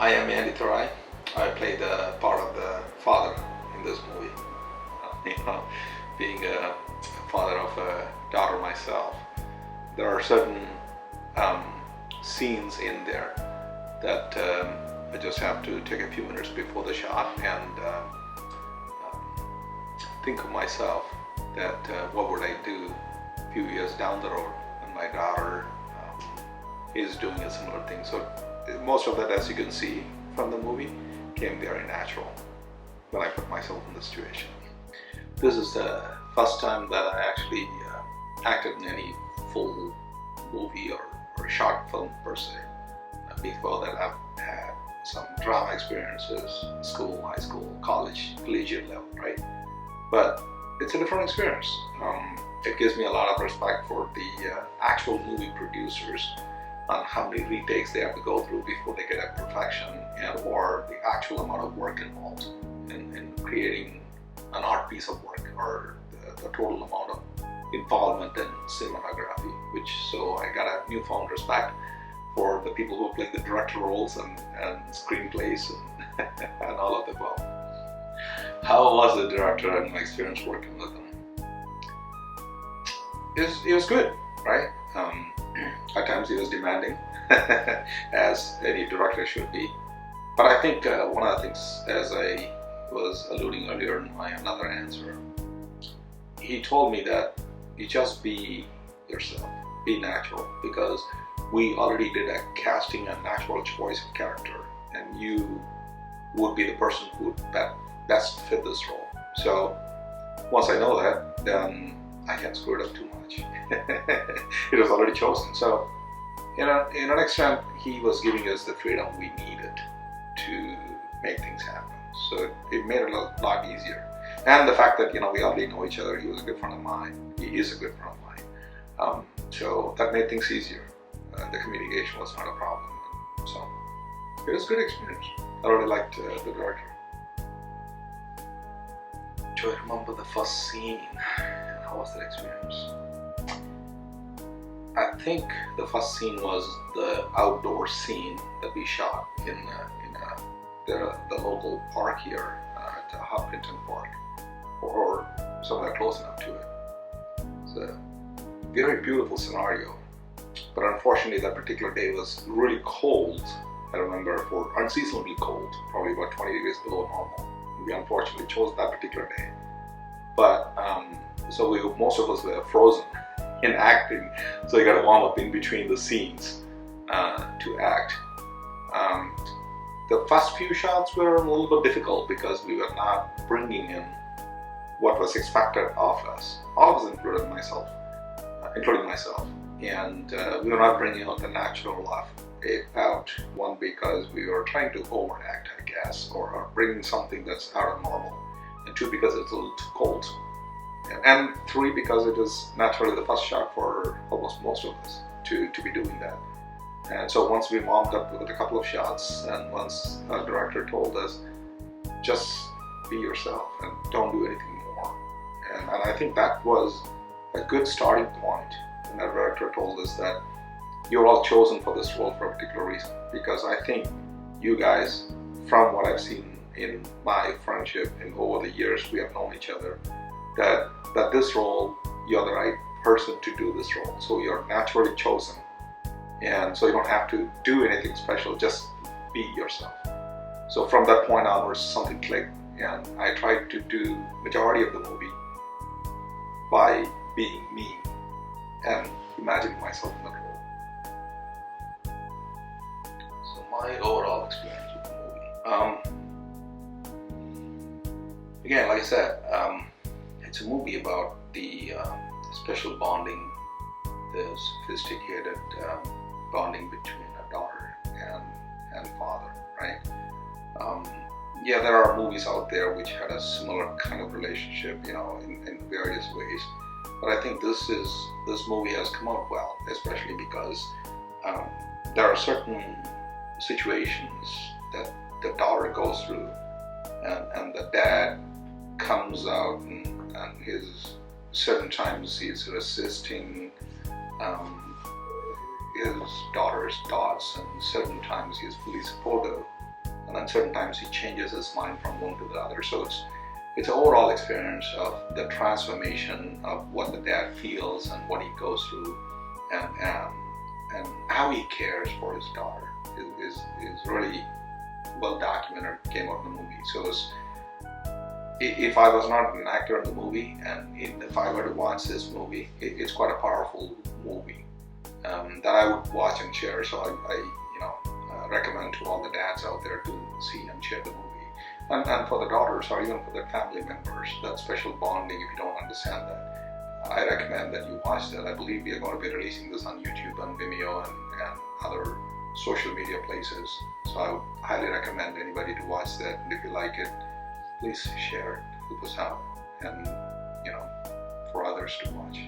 I am Andy Thurai. I play the part of the father in this movie. Being a father of a daughter myself, there are certain scenes in there that I just have to take a few minutes before the shot and think of myself that what would I do a few years down the road when my daughter is doing a similar thing. So most of that, as you can see from the movie, came very natural when I put myself in the situation. This is the first time that I actually acted in any full movie or short film per se. Before that, I've had some drama experiences, school, high school, college, collegiate level, right? But it's a different experience. It gives me a lot of respect for the actual movie producers on how many retakes they have to go through before they get a perfection, and or the actual amount of work involved in creating an art piece of work, or the total amount of involvement in cinematography, so I got a newfound respect for the people who play the director roles and screenplays and, and all of the above. How was the director and my experience working with him? It was good, right? At times he was demanding, as any director should be. But I think one of the things, as I was alluding earlier in my another answer, he told me that you just be yourself, be natural, because we already did a casting and natural choice of character, and you would be the person who would best fit this role. So once I know that, then I can't screw it up too much. It was already chosen. So, in an extent, he was giving us the freedom we needed to make things happen. So it made it a lot easier. And the fact that, we already know each other. He was a good friend of mine. He is a good friend of mine. So that made things easier. The communication was not a problem. So it was a good experience. I really liked the director. Do I remember the first scene? How was that experience? I think the first scene was the outdoor scene that we shot in the local park here at Hopkinton Park, or somewhere close enough to it. It's a very beautiful scenario, but unfortunately that particular day was really cold. I remember, for unseasonably cold, probably about 20 degrees below normal. We unfortunately chose that particular day. But so most of us were frozen in acting, so you got to warm up in between the scenes to act. The first few shots were a little bit difficult because we were not bringing in what was expected of us. All of us, including myself, and we were not bringing out the natural out. One, because we were trying to overact, I guess, or bringing something that's out of normal, and two, because it's a little too cold, and three, because it is naturally the first shot for almost most of us to be doing that. And so once we warmed up with a couple of shots, and once our director told us, just be yourself and don't do anything more, and I think that was a good starting point. And our director told us that you're all chosen for this role for a particular reason, because I think you guys, from what I've seen in my friendship and over the years we have known each other, that this role, you're the right person to do this role. So you're naturally chosen, and so you don't have to do anything special, just be yourself. So from that point onwards, something clicked, and I tried to do majority of the movie by being me and imagining myself in that role. So my overall experience with the movie. Again, like I said, it's a movie about the special bonding, the sophisticated bonding between a daughter and father, right? Yeah, there are movies out there which had a similar kind of relationship, in various ways. But I think this movie has come out well, especially because there are certain situations that the daughter goes through, and the dad comes out and his certain times he's resisting his daughter's thoughts, and certain times he's fully supportive. and then certain times he changes his mind from one to the other. So it's an overall experience of the transformation of what the dad feels and what he goes through, and how he cares for his daughter is really well documented. Came out in the movie. So if I was not an actor in the movie, and if I were to watch this movie, it's quite a powerful movie that I would watch and share. So I recommend to all the dads out there to see and share the movie, and for the daughters or even for the family members, that special bonding. If you don't understand that, I recommend that you watch that. I believe we are going to be releasing this on YouTube and Vimeo and other social media places. So I would highly recommend anybody to watch that, and if you like it, please share it, help us out, and for others to watch.